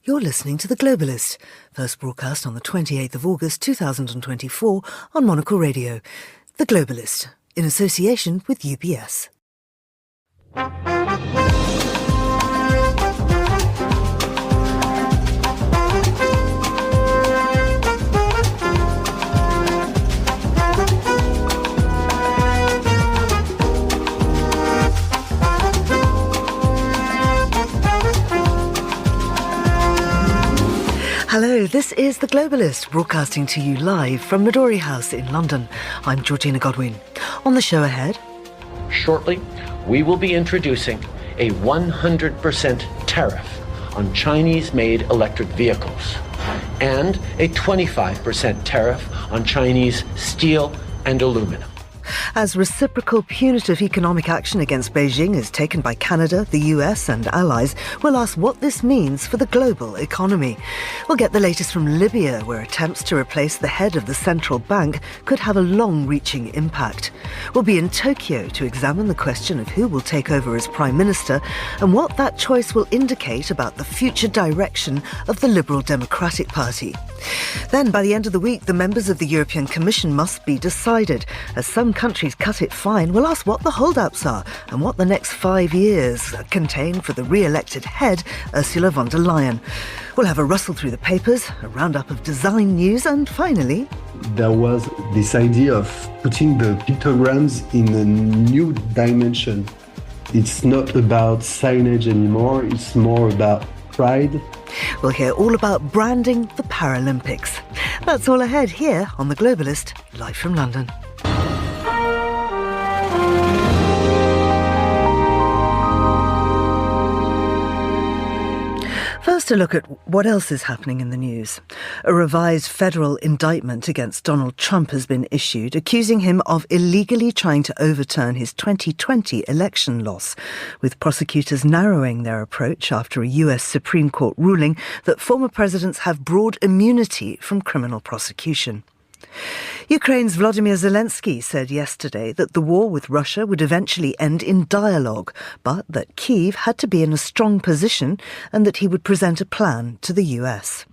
You're listening to The Globalist, first broadcast on the 28th of August 2024 on Monocle Radio. The Globalist, in association with UBS. Hello, this is The Globalist, broadcasting to you live from Midori House in London. I'm Georgina Godwin. On the show ahead... Shortly, we will be introducing a 100% tariff on Chinese-made electric vehicles and a 25% tariff on Chinese steel and aluminum. As reciprocal punitive economic action against Beijing is taken by Canada, the US and allies, we'll ask what this means for the global economy. We'll get the latest from Libya, where attempts to replace the head of the central bank could have a long-reaching impact. We'll be in Tokyo to examine the question of who will take over as Prime Minister and what that choice will indicate about the future direction of the Liberal Democratic Party. Then, by the end of the week, the members of the European Commission must be decided. As some countries cut it fine, we'll ask what the hold-ups are and what the next 5 years contain for the re-elected head, Ursula von der Leyen. We'll have a rustle through the papers, a roundup of design news, and finally... There was this idea of putting the pictograms in a new dimension. It's not about signage anymore, it's more about pride. We'll hear all about branding the Paralympics. That's all ahead here on The Globalist, live from London. First, a look at what else is happening in the news. A revised federal indictment against Donald Trump has been issued, accusing him of illegally trying to overturn his 2020 election loss, with prosecutors narrowing their approach after a US Supreme Court ruling that former presidents have broad immunity from criminal prosecution. Ukraine's Volodymyr Zelensky said yesterday that the war with Russia would eventually end in dialogue, but that Kyiv had to be in a strong position and that he would present a plan to the US.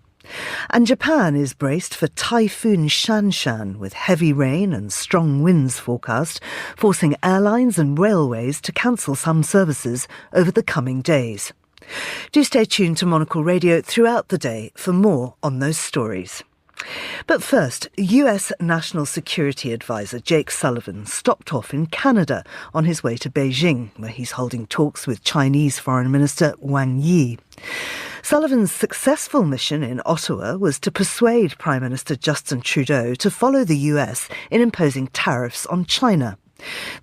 And Japan is braced for Typhoon Shanshan, with heavy rain and strong winds forecast, forcing airlines and railways to cancel some services over the coming days. Do stay tuned to Monocle Radio throughout the day for more on those stories. But first, US National Security Advisor Jake Sullivan stopped off in Canada on his way to Beijing, where he's holding talks with Chinese Foreign Minister Wang Yi. Sullivan's successful mission in Ottawa was to persuade Prime Minister Justin Trudeau to follow the US in imposing tariffs on China.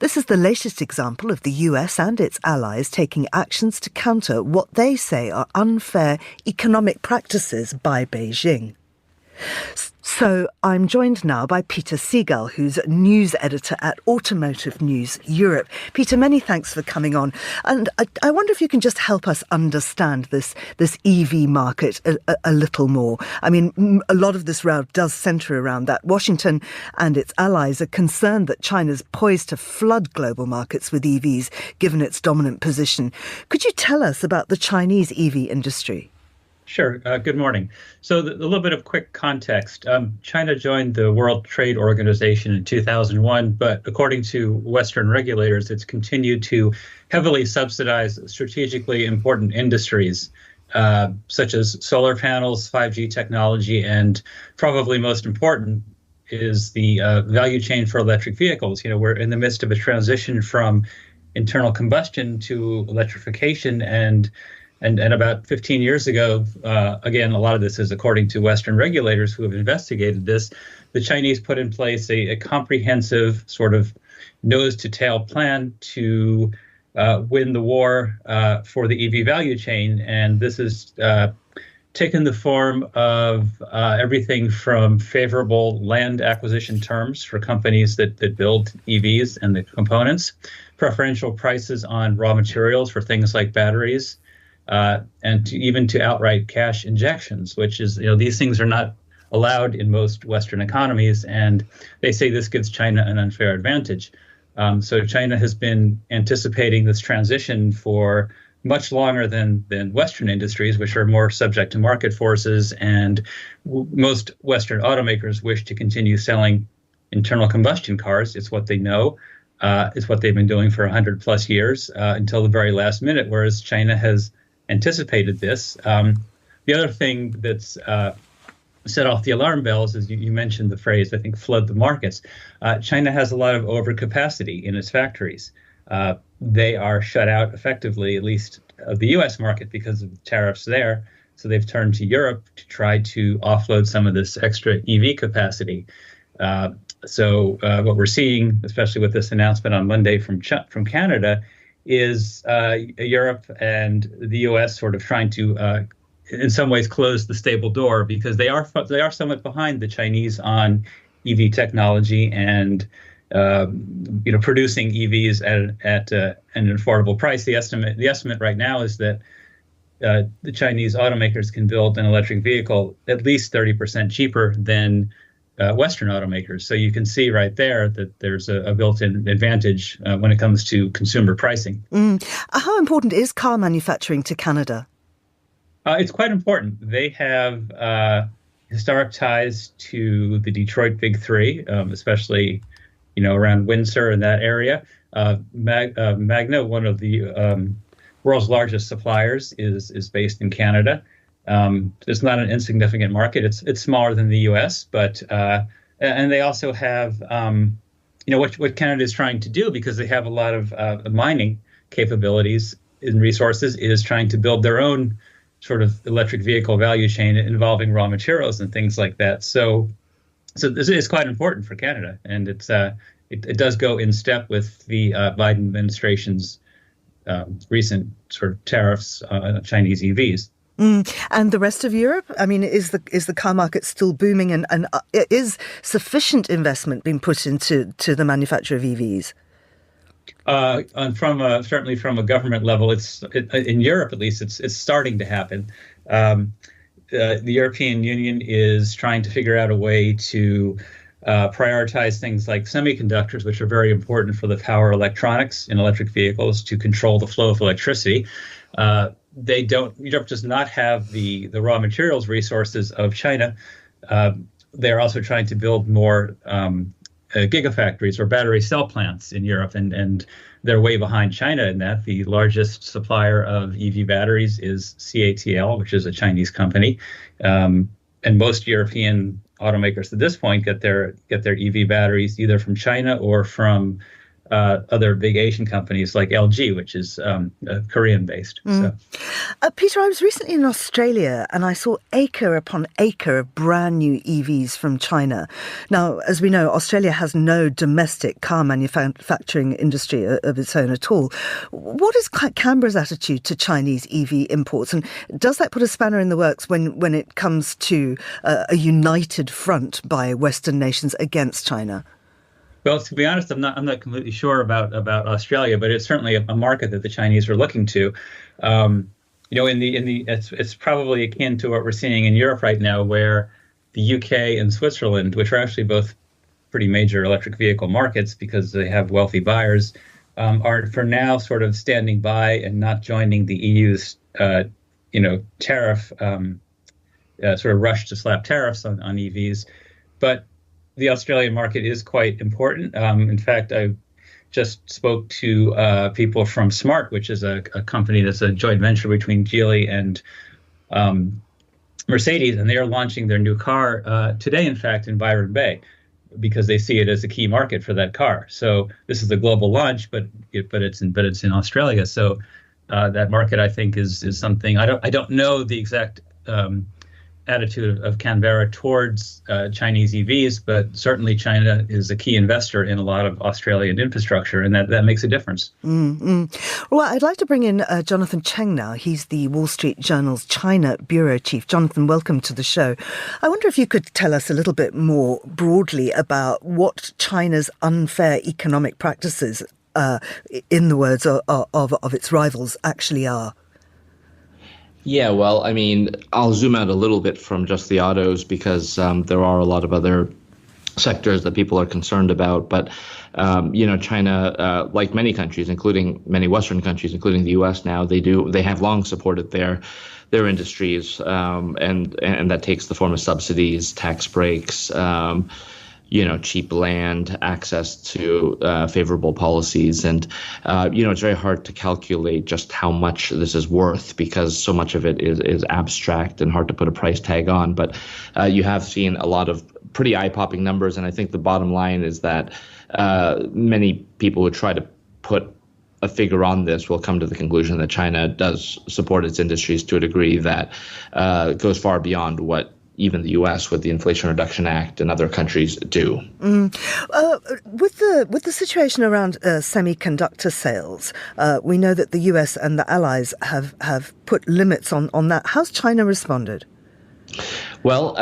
This is the latest example of the US and its allies taking actions to counter what they say are unfair economic practices by Beijing. So I'm joined now by Peter Segal, who's news editor at Automotive News Europe. Peter, many thanks for coming on. And I wonder if you can just help us understand this EV market a little more. I mean, a lot of this row does centre around that. Washington and its allies are concerned that China's poised to flood global markets with EVs, given its dominant position. Could you tell us about the Chinese EV industry? Sure. Good morning. So a little bit of quick context. China joined the World Trade Organization in 2001, but according to Western regulators, it's continued to heavily subsidize strategically important industries, such as solar panels, 5G technology, and probably most important is the value chain for electric vehicles. You know, we're in the midst of a transition from internal combustion to electrification, and about 15 years ago, again, a lot of this is according to Western regulators who have investigated this, the Chinese put in place a comprehensive sort of nose-to-tail plan to win the war for the EV value chain. And this has taken the form of everything from favorable land acquisition terms for companies that build EVs and the components, preferential prices on raw materials for things like batteries, and even to outright cash injections, which is, these things are not allowed in most Western economies, and they say this gives China an unfair advantage. So China has been anticipating this transition for much longer than Western industries, which are more subject to market forces. And most Western automakers wish to continue selling internal combustion cars. It's what they know. It's what they've been doing for 100 plus years until the very last minute, whereas China has anticipated this. The other thing that's set off the alarm bells is you mentioned the phrase, I think, flood the markets. China has a lot of overcapacity in its factories. They are shut out effectively, at least of the U.S. market, because of the tariffs there. So they've turned to Europe to try to offload some of this extra EV capacity. So what we're seeing, especially with this announcement on Monday from Canada, is Europe and the U.S. sort of trying to, in some ways, close the stable door, because they are somewhat behind the Chinese on EV technology and producing EVs at an affordable price. The estimate right now is that the Chinese automakers can build an electric vehicle at least 30% cheaper than Western automakers. So you can see right there that there's a built-in advantage when it comes to consumer pricing. How important is car manufacturing to Canada? It's quite important. They have historic ties to the Detroit Big Three, especially around Windsor and that area. Magna, one of the world's largest suppliers, is based in Canada. It's not an insignificant market. It's smaller than the U.S., but and they also have what Canada is trying to do, because they have a lot of mining capabilities and resources, is trying to build their own sort of electric vehicle value chain involving raw materials and things like that. So this is quite important for Canada, and it does go in step with the Biden administration's recent sort of tariffs on Chinese EVs. And the rest of Europe? I mean, is the car market still booming, and is sufficient investment being put into the manufacture of EVs? Certainly from a government level, in Europe at least, it's starting to happen. The European Union is trying to figure out a way to prioritize things like semiconductors, which are very important for the power electronics in electric vehicles, to control the flow of electricity. Europe does not have the raw materials resources of China. They're also trying to build more gigafactories or battery cell plants in Europe, and they're way behind China in that. The largest supplier of EV batteries is CATL, which is a Chinese company, and most European automakers at this point get their EV batteries either from China or from other big Asian companies like LG, which is Korean-based. So. Peter, I was recently in Australia and I saw acre upon acre of brand new EVs from China. Now, as we know, Australia has no domestic car manufacturing industry of its own at all. What is Canberra's attitude to Chinese EV imports, and does that put a spanner in the works when it comes to a united front by Western nations against China? Well, to be honest, I'm not completely sure about Australia, but it's certainly a market that the Chinese are looking to. It's probably akin to what we're seeing in Europe right now, where the UK and Switzerland, which are actually both pretty major electric vehicle markets because they have wealthy buyers, are for now sort of standing by and not joining the EU's tariff sort of rush to slap tariffs on EVs, but the Australian market is quite important. In fact, I just spoke to people from Smart, which is a company that's a joint venture between Geely and Mercedes, and they are launching their new car today, in fact, in Byron Bay, because they see it as a key market for that car. So this is a global launch, but it's in Australia. So that market, I think, is something I don't know the exact attitude of Canberra towards Chinese EVs, but certainly China is a key investor in a lot of Australian infrastructure, and that makes a difference. Well, I'd like to bring in Jonathan Cheng now. He's the Wall Street Journal's China Bureau Chief. Jonathan, welcome to the show. I wonder if you could tell us a little bit more broadly about what China's unfair economic practices, in the words of its rivals, actually are. Yeah, well, I mean, I'll zoom out a little bit from just the autos because there are a lot of other sectors that people are concerned about. But, China, like many countries, including many Western countries, including the U.S. now, they have long supported their industries, and that takes the form of subsidies, tax breaks, cheap land, access to favorable policies. And, it's very hard to calculate just how much this is worth because so much of it is abstract and hard to put a price tag on. But you have seen a lot of pretty eye-popping numbers. And I think the bottom line is that many people who try to put a figure on this will come to the conclusion that China does support its industries to a degree that goes far beyond what even the U.S. with the Inflation Reduction Act and other countries do. With the situation around semiconductor sales, we know that the U.S. and the allies have put limits on that. How's China responded? Well,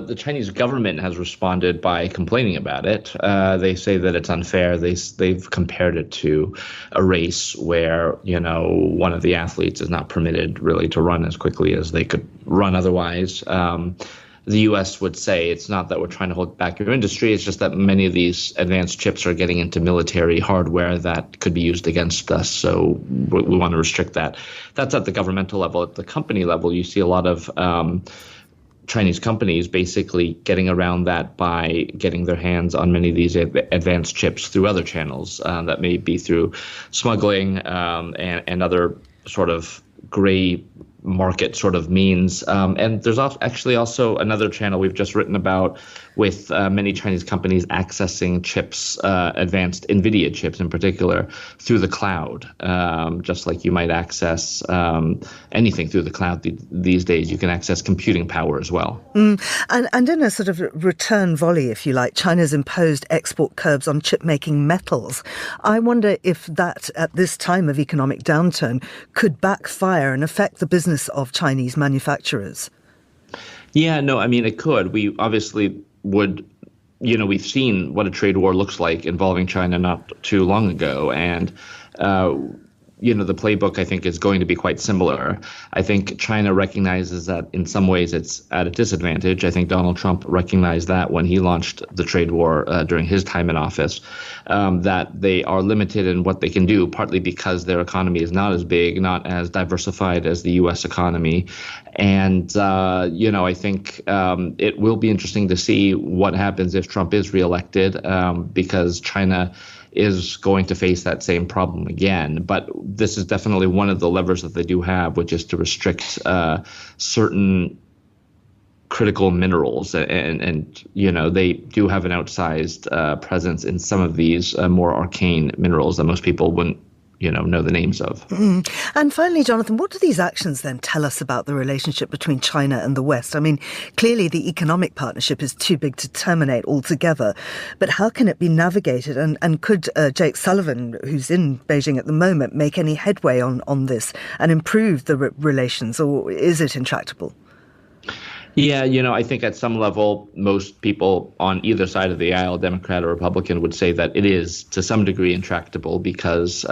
the Chinese government has responded by complaining about it. They say that it's unfair. They've compared it to a race where, one of the athletes is not permitted really to run as quickly as they could run otherwise. The U.S. would say it's not that we're trying to hold back your industry. It's just that many of these advanced chips are getting into military hardware that could be used against us. So we want to restrict that. That's at the governmental level. At the company level, you see a lot of Chinese companies basically getting around that by getting their hands on many of these advanced chips through other channels. That may be through smuggling and other sort of gray market sort of means. And there's actually also another channel we've just written about with many Chinese companies accessing chips, advanced NVIDIA chips in particular, through the cloud. Just like you might access anything through the cloud these days, you can access computing power as well. And in a sort of return volley, if you like, China's imposed export curbs on chip-making metals. I wonder if that, at this time of economic downturn, could backfire and affect the business of Chinese manufacturers. Yeah, no, I mean, it could. We obviously would, we've seen what a trade war looks like involving China not too long ago. And, the playbook, I think, is going to be quite similar. I think China recognizes that in some ways it's at a disadvantage. I think Donald Trump recognized that when he launched the trade war during his time in office, that they are limited in what they can do, partly because their economy is not as big, not as diversified as the U.S. economy. And, I think it will be interesting to see what happens if Trump is reelected, because China is going to face that same problem again. But this is definitely one of the levers that they do have, which is to restrict certain critical minerals. And they do have an outsized presence in some of these more arcane minerals that most people wouldn't know the names of. And finally, Jonathan, what do these actions then tell us about the relationship between China and the West? I mean, clearly the economic partnership is too big to terminate altogether, but how can it be navigated? And could Jake Sullivan, who's in Beijing at the moment, make any headway on this and improve the relations, or is it intractable? Yeah, I think at some level, most people on either side of the aisle, Democrat or Republican, would say that it is to some degree intractable because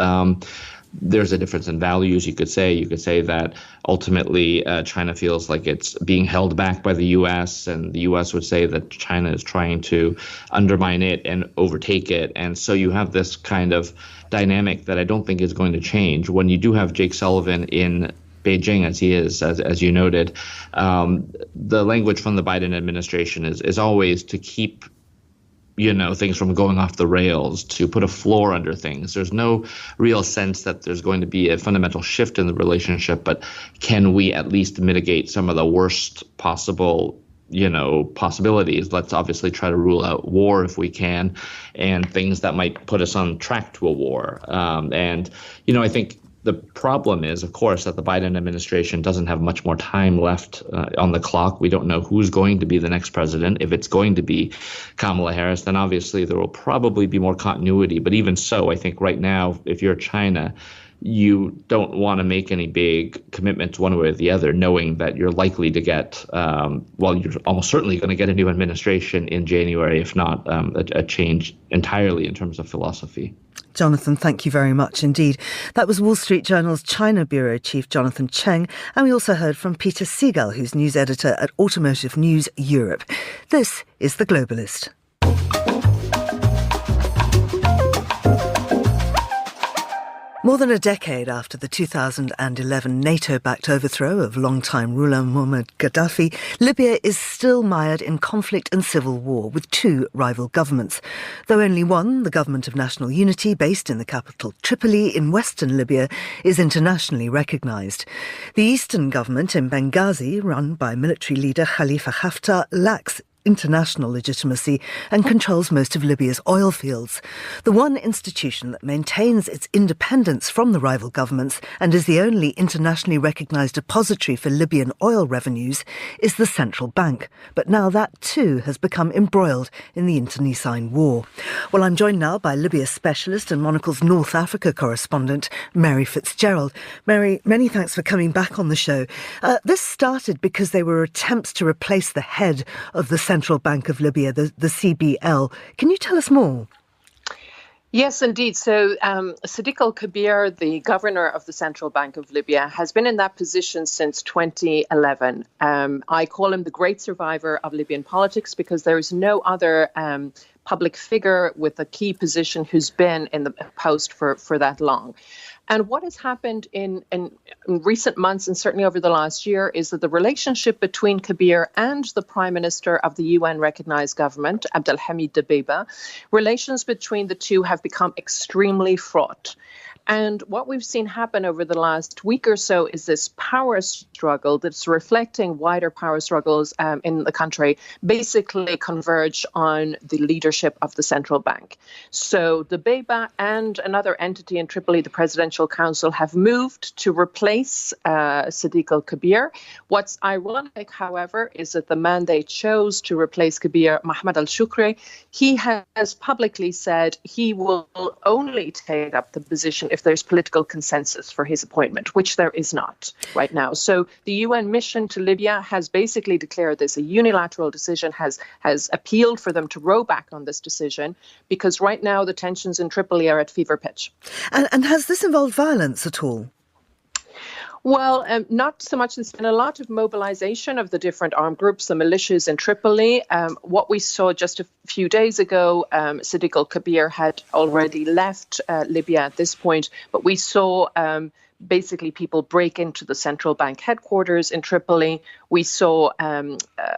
there's a difference in values. You could say that ultimately China feels like it's being held back by the U.S. and the U.S. would say that China is trying to undermine it and overtake it. And so you have this kind of dynamic that I don't think is going to change. When you do have Jake Sullivan in Beijing, as he is, as you noted, the language from the Biden administration is always to keep, things from going off the rails, to put a floor under things. There's no real sense that there's going to be a fundamental shift in the relationship, but can we at least mitigate some of the worst possible possibilities? Let's obviously try to rule out war if we can, and things that might put us on track to a war. I think the problem is, of course, that the Biden administration doesn't have much more time left on the clock. We don't know who's going to be the next president. If it's going to be Kamala Harris, then obviously there will probably be more continuity. But even so, I think right now, if you're China, you don't want to make any big commitments one way or the other, knowing that you're likely to get, you're almost certainly going to get a new administration in January, if not a change entirely in terms of philosophy. Jonathan, thank you very much indeed. That was Wall Street Journal's China Bureau Chief Jonathan Cheng, and we also heard from Peter Segal, who's news editor at Automotive News Europe. This is The Globalist. More than a decade after the 2011 NATO-backed overthrow of longtime ruler Muammar Gaddafi, Libya is still mired in conflict and civil war with two rival governments. Though only one, the Government of National Unity, based in the capital Tripoli in western Libya, is internationally recognised. The eastern government in Benghazi, run by military leader Khalifa Haftar, lacks international legitimacy and controls most of Libya's oil fields. The one institution that maintains its independence from the rival governments and is the only internationally recognised depository for Libyan oil revenues is the central bank. But now that too has become embroiled in the internecine war. Well, I'm joined now by Libya specialist and Monocle's North Africa correspondent, Mary Fitzgerald. Mary, many thanks for coming back on the show. This started because there were attempts to replace the head of the Central Bank of Libya, the CBL. Can you tell us more? Yes, indeed. So Sadiq al-Kabir, the governor of the Central Bank of Libya, has been in that position since 2011. I call him the great survivor of Libyan politics because there is no other public figure with a key position who's been in the post for that long. And what has happened in recent months, and certainly over the last year, is that the relationship between Kabir and the Prime Minister of the UN-recognized government, Abdelhamid Dbeibeh, relations between the two have become extremely fraught. And what we've seen happen over the last week or so is this power struggle that's reflecting wider power struggles in the country, basically converge on the leadership of the central bank. So the Dbeibeh and another entity in Tripoli, the Presidential Council, have moved to replace Sadiq al-Kabir. What's ironic, however, is that the man they chose to replace Kabir, Mohammed al-Shukri, he has publicly said he will only take up the position if there's political consensus for his appointment, which there is not right now. So the UN mission to Libya has basically declared this a unilateral decision, has appealed for them to row back on this decision, because right now the tensions in Tripoli are at fever pitch. And has this involved violence at all? Well, not so much. There's been a lot of mobilization of the different armed groups, the militias in Tripoli. What we saw just a few days ago, Sadiq al-Kabir had already left Libya at this point, but we saw basically people break into the central bank headquarters in Tripoli. We saw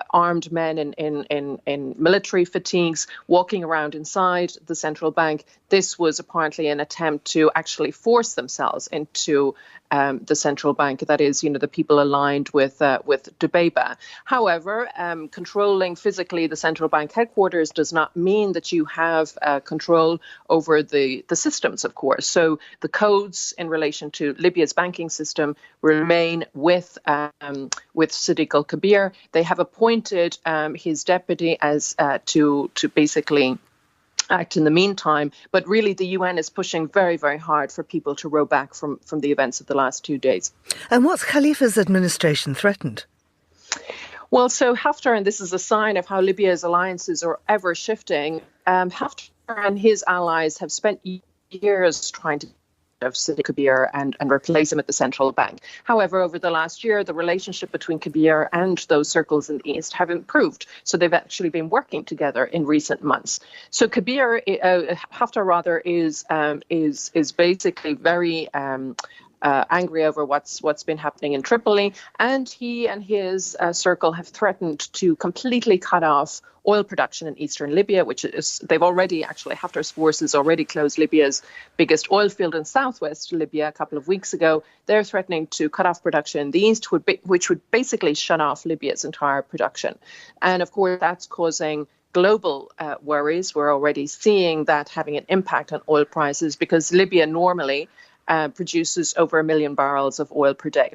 armed men in military fatigues walking around inside the central bank. This was apparently an attempt to actually force themselves into the central bank, that is, the people aligned with Dbeibeh. However, controlling physically the central bank headquarters does not mean that you have control over the systems, of course. So the codes in relation to Libya's banking system remain with Sadiq al-Kabir. They have appointed his deputy as to basically act in the meantime, but really the UN is pushing very, very hard for people to row back from the events of the last 2 days. And what's Khalifa's administration threatened? Well, so Haftar, and this is a sign of how Libya's alliances are ever shifting, Haftar and his allies have spent years trying to of Sadiq Kabir and replace him at the central bank. However, over the last year, the relationship between Kabir and those circles in the east have improved. So they've actually been working together in recent months. So Kabir, Haftar rather, is basically very angry over what's been happening in Tripoli, and he and his circle have threatened to completely cut off oil production in eastern Libya, which is, Haftar's forces already closed Libya's biggest oil field in southwest Libya a couple of weeks ago. They're threatening to cut off production in the east, which would basically shut off Libya's entire production. And of course, that's causing global worries. We're already seeing that having an impact on oil prices because Libya normally produces over 1 million barrels of oil per day.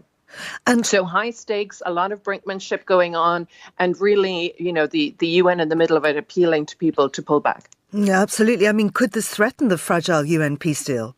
And so high stakes, a lot of brinkmanship going on, and really, the UN in the middle of it appealing to people to pull back. Yeah, absolutely. I mean, could this threaten the fragile UN peace deal?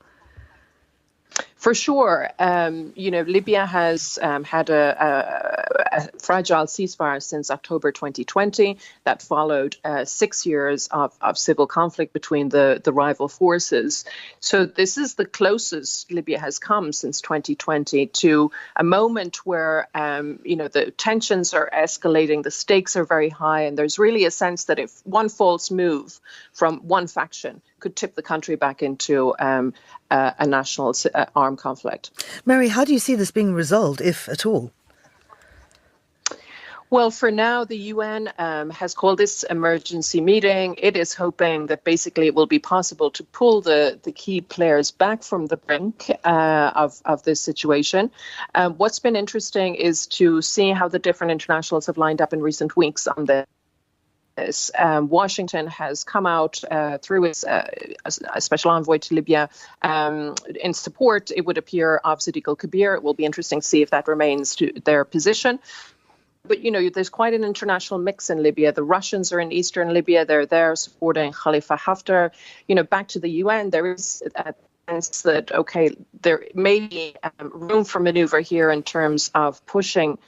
For sure. Libya has had a fragile ceasefire since October 2020 that followed 6 years of civil conflict between the rival forces. So this is the closest Libya has come since 2020 to a moment where, the tensions are escalating, the stakes are very high, and there's really a sense that if one false move from one faction could tip the country back into a national armed conflict. Mary, how do you see this being resolved, if at all? Well, for now, the UN has called this emergency meeting. It is hoping that basically it will be possible to pull the key players back from the brink of this situation. What's been interesting is to see how the different internationals have lined up in recent weeks on this. Washington has come out through its a special envoy to Libya in support, it would appear, of Sadiq al-Kabir. It will be interesting to see if that remains to their position. But, there's quite an international mix in Libya. The Russians are in eastern Libya. They're there supporting Khalifa Haftar. Back to the UN, there is a sense that, okay, there may be room for maneuver here in terms of pushing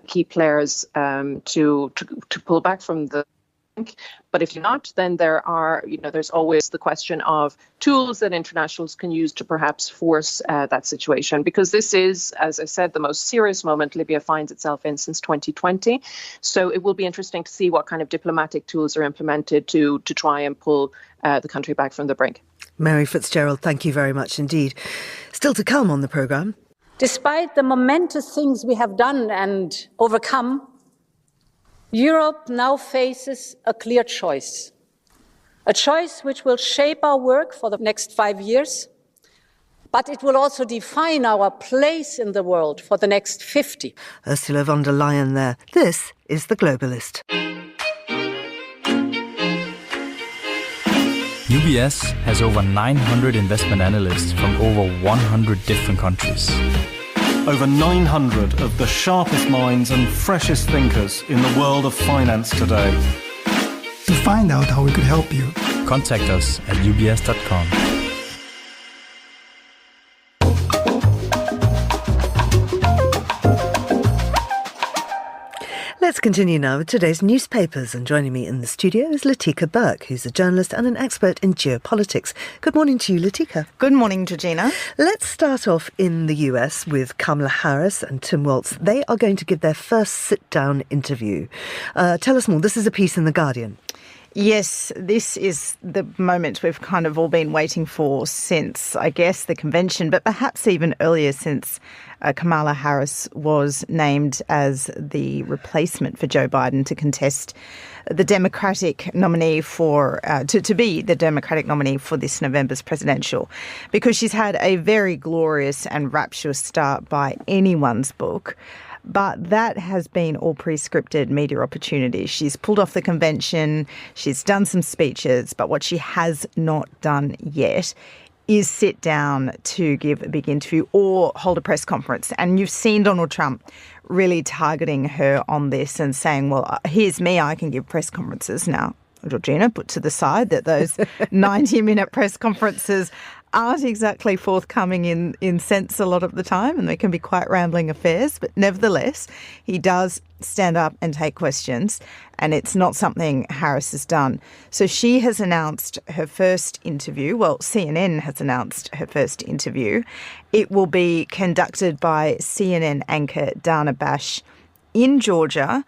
key players to pull back from the brink. But if not, then there's always the question of tools that internationals can use to perhaps force that situation. Because this is, as I said, the most serious moment Libya finds itself in since 2020. So it will be interesting to see what kind of diplomatic tools are implemented to try and pull the country back from the brink. Mary Fitzgerald, thank you very much indeed. Still to come on the programme. Despite the momentous things we have done and overcome, Europe now faces a clear choice. A choice which will shape our work for the next 5 years, but it will also define our place in the world for the next 50. Ursula von der Leyen there. This is The Globalist. UBS has over 900 investment analysts from over 100 different countries. Over 900 of the sharpest minds and freshest thinkers in the world of finance today. To find out how we could help you, contact us at ubs.com. Let's continue now with today's newspapers, and joining me in the studio is Latika Burke, who's a journalist and an expert in geopolitics. Good morning to you, Latika. Good morning, Georgina. Let's start off in the US with Kamala Harris and Tim Walz. They are going to give their first sit-down interview. Tell us more. This is a piece in The Guardian. Yes, this is the moment we've kind of all been waiting for since, I guess, the convention, but perhaps even earlier, since Kamala Harris was named as the replacement for Joe Biden to contest the Democratic nominee to be the Democratic nominee for this November's presidential, because she's had a very glorious and rapturous start by anyone's book. But that has been all pre-scripted media opportunities. She's pulled off the convention, she's done some speeches, but what she has not done yet is sit down to give a big interview or hold a press conference. And you've seen Donald Trump really targeting her on this and saying, well, here's me, I can give press conferences. Now, Georgina, put to the side that those 90-minute press conferences aren't exactly forthcoming in sense a lot of the time, and they can be quite rambling affairs. But nevertheless, he does stand up and take questions, and it's not something Harris has done. So she has announced her first interview. Well, CNN has announced her first interview. It will be conducted by CNN anchor Dana Bash in Georgia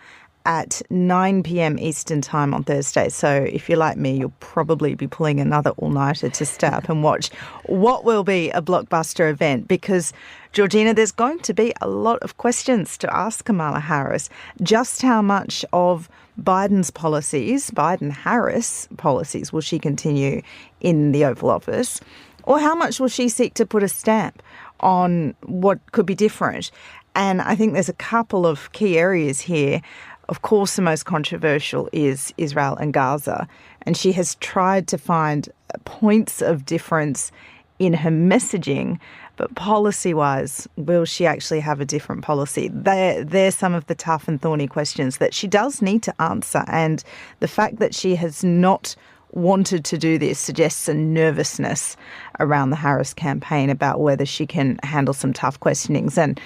at 9 p.m. Eastern Time on Thursday. So if you're like me, you'll probably be pulling another all-nighter to stay up and watch what will be a blockbuster event, because, Georgina, there's going to be a lot of questions to ask Kamala Harris. Just how much of Biden-Harris policies will she continue in the Oval Office? Or how much will she seek to put a stamp on what could be different? And I think there's a couple of key areas here. Of course, the most controversial is Israel and Gaza, and she has tried to find points of difference in her messaging, but policy-wise, will she actually have a different policy? They're some of the tough and thorny questions that she does need to answer, and the fact that she has not wanted to do this suggests a nervousness around the Harris campaign about whether she can handle some tough questionings. And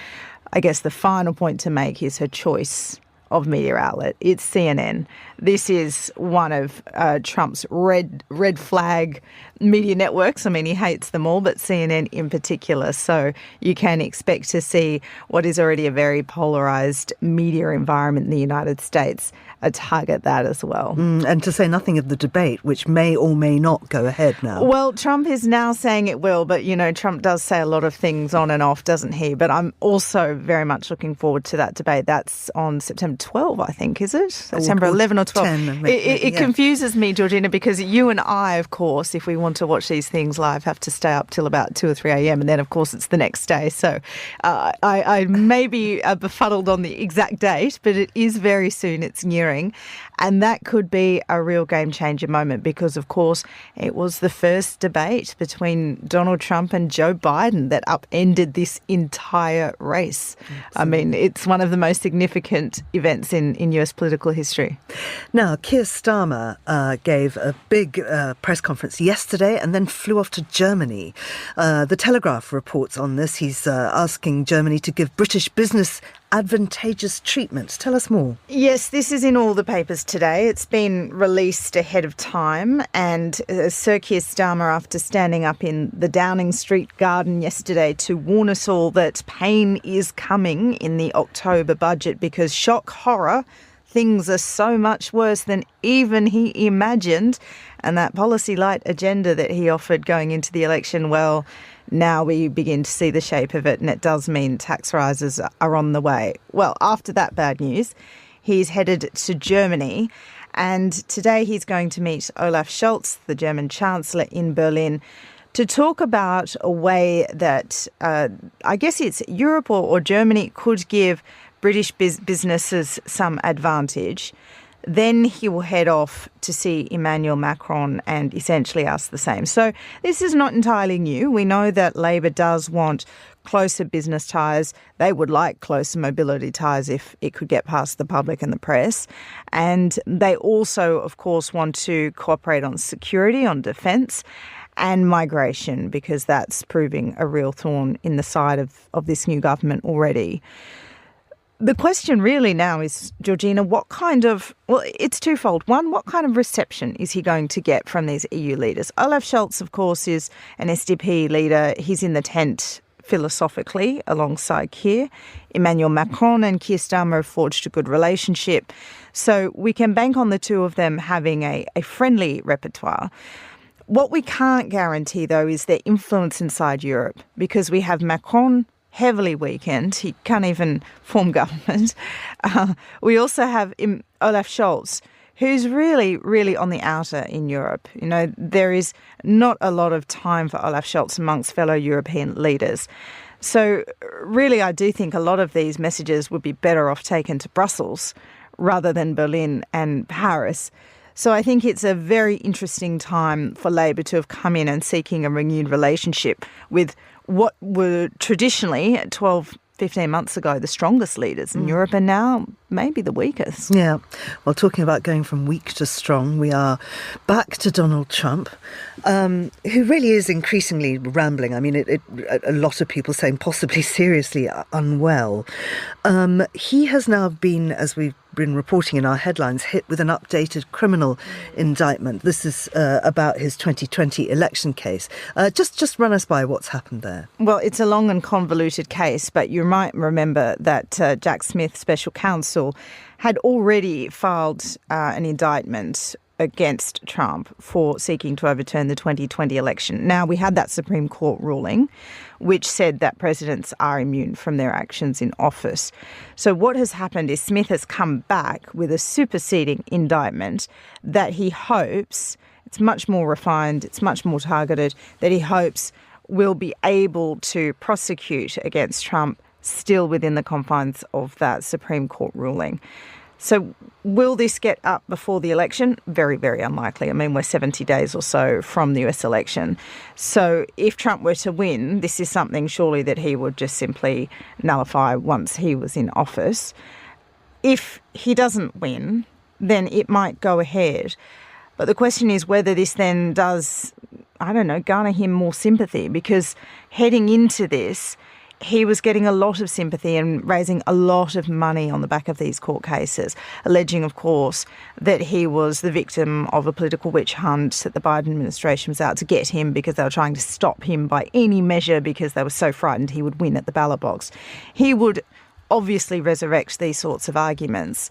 I guess the final point to make is her choice of media outlet. It's CNN. This is one of Trump's red flag media networks. I mean, he hates them all, but CNN in particular. So you can expect to see what is already a very polarised media environment in the United States target that as well. And to say nothing of the debate, which may or may not go ahead now. Well, Trump is now saying it will, but, you know, Trump does say a lot of things on and off, doesn't he? But I'm also very much looking forward to that debate. That's on September 12, I think, is it? September 11 or 12. 10, it confuses me, Georgina, because you and I, of course, if we want to watch these things live, have to stay up till about 2 or 3 a.m. and then, of course, it's the next day. So I may be befuddled on the exact date, but it is very soon. It's nearing. And that could be a real game changer moment because, of course, it was the first debate between Donald Trump and Joe Biden that upended this entire race. Absolutely. I mean, it's one of the most significant events in US political history. Now, Keir Starmer gave a big press conference yesterday and then flew off to Germany. The Telegraph reports on this. He's asking Germany to give British business advantageous treatment. Tell us more. Yes, this is in all the papers today. It's been released ahead of time, and Sir Keir Starmer, after standing up in the Downing Street garden yesterday to warn us all that pain is coming in the October budget because, shock horror, things are so much worse than even he imagined. And that policy light agenda that he offered going into the election, well, now we begin to see the shape of it, and it does mean tax rises are on the way. Well, after that bad news, he's headed to Germany, and today he's going to meet Olaf Scholz, the German Chancellor, in Berlin, to talk about a way that I guess it's Europe or Germany could give British businesses some advantage. Then he will head off to see Emmanuel Macron and essentially ask the same. So this is not entirely new. We know that Labor does want closer business ties. They would like closer mobility ties if it could get past the public and the press. And they also, of course, want to cooperate on security, on defence, and migration, because that's proving a real thorn in the side of this new government already. The question really now is, Georgina, it's twofold. One, what kind of reception is he going to get from these EU leaders? Olaf Scholz, of course, is an SDP leader. He's in the tent philosophically alongside Keir. Emmanuel Macron and Keir Starmer have forged a good relationship. So we can bank on the two of them having a friendly repertoire. What we can't guarantee, though, is their influence inside Europe, because we have Macron heavily weakened. He can't even form government. We also have Olaf Scholz, who's really, really on the outer in Europe. You know, there is not a lot of time for Olaf Scholz amongst fellow European leaders. So really, I do think a lot of these messages would be better off taken to Brussels rather than Berlin and Paris. So I think it's a very interesting time for Labor to have come in and seeking a renewed relationship with what were traditionally 12-15 months ago the strongest leaders in Europe, and now maybe the weakest. Yeah. Well, talking about going from weak to strong, we are back to Donald Trump, who really is increasingly rambling. I mean, a lot of people saying possibly seriously unwell. He has now been, as we've been reporting in our headlines, hit with an updated criminal indictment. This is about his 2020 election case. Just run us by what's happened there. Well, it's a long and convoluted case, but you might remember that Jack Smith, special counsel, had already filed an indictment against Trump for seeking to overturn the 2020 election. Now, we had that Supreme Court ruling, which said that presidents are immune from their actions in office. So what has happened is Smith has come back with a superseding indictment that he hopes, it's much more refined, it's much more targeted, that he hopes will be able to prosecute against Trump still within the confines of that Supreme Court ruling. So will this get up before the election? Very, very unlikely. I mean, we're 70 days or so from the US election. So if Trump were to win, this is something surely that he would just simply nullify once he was in office. If he doesn't win, then it might go ahead. But the question is whether this then does, I don't know, garner him more sympathy, because heading into this, he was getting a lot of sympathy and raising a lot of money on the back of these court cases, alleging, of course, that he was the victim of a political witch hunt, that the Biden administration was out to get him because they were trying to stop him by any measure because they were so frightened he would win at the ballot box. He would obviously resurrect these sorts of arguments.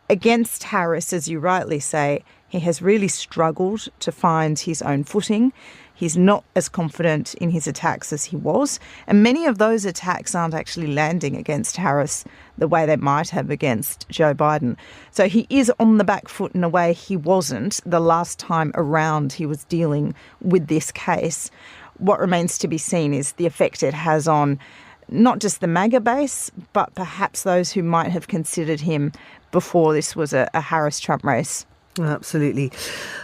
Against Harris, as you rightly say, he has really struggled to find his own footing. He's not as confident in his attacks as he was. And many of those attacks aren't actually landing against Harris the way they might have against Joe Biden. So he is on the back foot in a way he wasn't the last time around he was dealing with this case. What remains to be seen is the effect it has on not just the MAGA base, but perhaps those who might have considered him before this was a Harris-Trump race. Absolutely.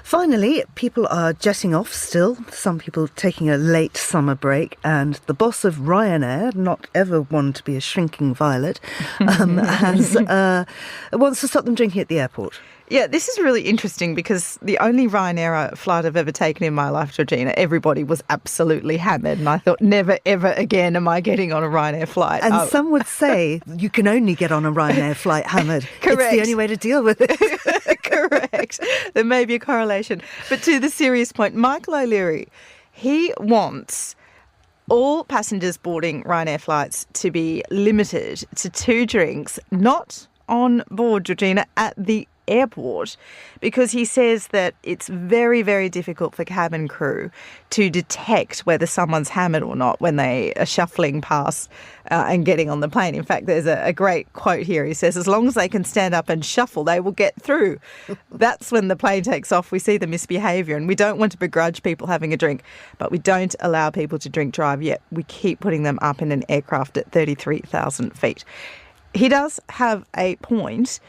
Finally, people are jetting off still, some people taking a late summer break, and the boss of Ryanair, not ever one to be a shrinking violet, wants to stop them drinking at the airport. Yeah, this is really interesting because the only Ryanair flight I've ever taken in my life, Georgina, everybody was absolutely hammered. And I thought, never, ever again am I getting on a Ryanair flight. And some would say you can only get on a Ryanair flight hammered. Correct. It's the only way to deal with it. Correct. There may be a correlation. But to the serious point, Michael O'Leary, he wants all passengers boarding Ryanair flights to be limited to 2 drinks, not on board, Georgina, at the airport, because he says that it's very, very difficult for cabin crew to detect whether someone's hammered or not when they are shuffling past and getting on the plane. In fact, there's a great quote here. He says, as long as they can stand up and shuffle, they will get through. That's when the plane takes off. We see the misbehaviour, and we don't want to begrudge people having a drink, but we don't allow people to drink drive yet. We keep putting them up in an aircraft at 33,000 feet. He does have a point.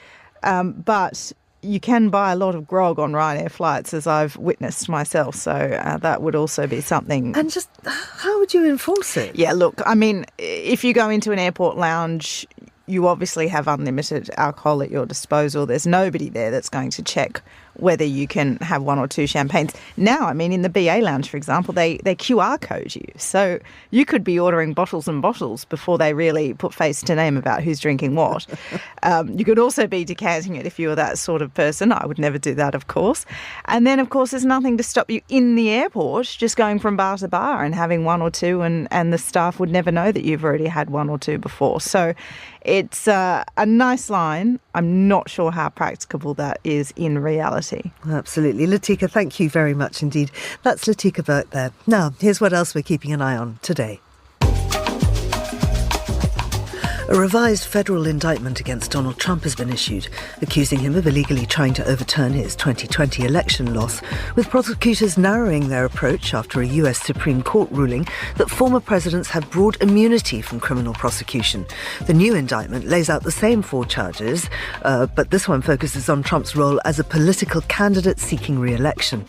But you can buy a lot of grog on Ryanair flights, as I've witnessed myself. So that would also be something. And just how would you enforce it? Yeah, look, I mean, if you go into an airport lounge, you obviously have unlimited alcohol at your disposal. There's nobody there that's going to check whether you can have 1 or 2 champagnes. Now, I mean, in the BA lounge, for example, they QR code you. So you could be ordering bottles and bottles before they really put face to name about who's drinking what. You could also be decanting it if you were that sort of person. I would never do that, of course. And then, of course, there's nothing to stop you in the airport just going from bar to bar and having 1 or 2, and the staff would never know that you've already had 1 or 2 before. So it's a nice line. I'm not sure how practicable that is in reality. Absolutely. Latika, thank you very much indeed. That's Latika Burke there. Now, here's what else we're keeping an eye on today. A revised federal indictment against Donald Trump has been issued, accusing him of illegally trying to overturn his 2020 election loss, with prosecutors narrowing their approach after a US Supreme Court ruling that former presidents have broad immunity from criminal prosecution. The new indictment lays out the same 4 charges, but this one focuses on Trump's role as a political candidate seeking re-election.